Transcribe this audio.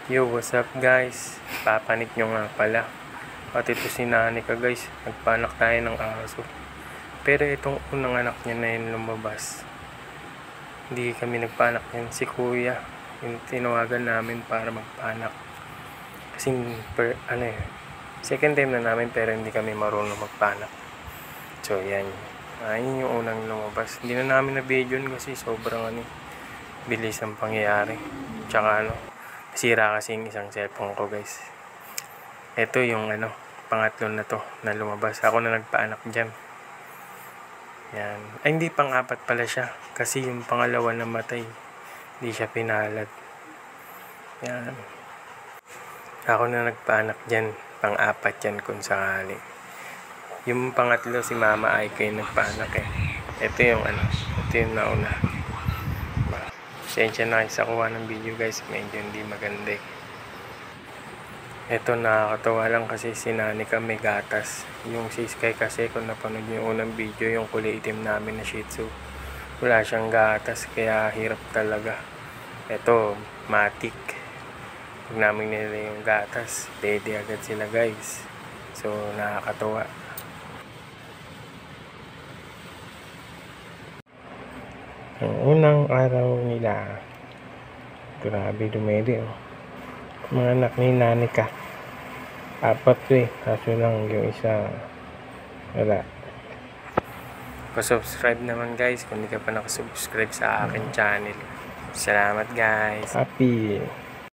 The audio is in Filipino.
Yo, what's up guys? Papanik nyo nga pala. Pati ito si Nanika guys. Nagpanak tayo ng aso. Pero itong unang anak niya na yun lumabas. Hindi kami nagpanak yan. Si kuya. Yung tinawagan namin para magpanak. Kasi second time na namin pero hindi kami marunong magpanak. So yan. Ayun yung unang lumabas. Hindi na namin na-video kasi sobrang bilis ang pangyayari. Tsaka sira kasi yung isang cellphone ko guys. Ito yung pangatlo na to na lumabas. Ako na nagpaanak dyan. Yan. Ay hindi, pang-apat pala siya. Kasi yung pangalawa namatay. Hindi siya pinalad. Yan. Ako na nagpaanak dyan. Pang-apat yan kung sakali. Yung pangatlo si Mama ay kayo nagpaanak eh. Ito yung ito yung nauna. Sensya na kayo sa kuha ng video guys, medyo hindi maganda eh. Ito nakakatawa lang kasi si Nanika may gatas. Yung si Sky kasi kung napanood yung unang video, yung kulay itim namin na Shih Tzu, wala siyang gatas kaya hirap talaga. Ito, matik. Pag namin nila yung gatas, pwede agad sila guys. So nakakatawa. Ang unang araw nila, grabe dumedi oh. Mga anak ni Nanika, 4 kaso lang yung isa wala. Pa-subscribe naman guys kung hindi ka pa nakasubscribe sa akin channel. Salamat guys. Happy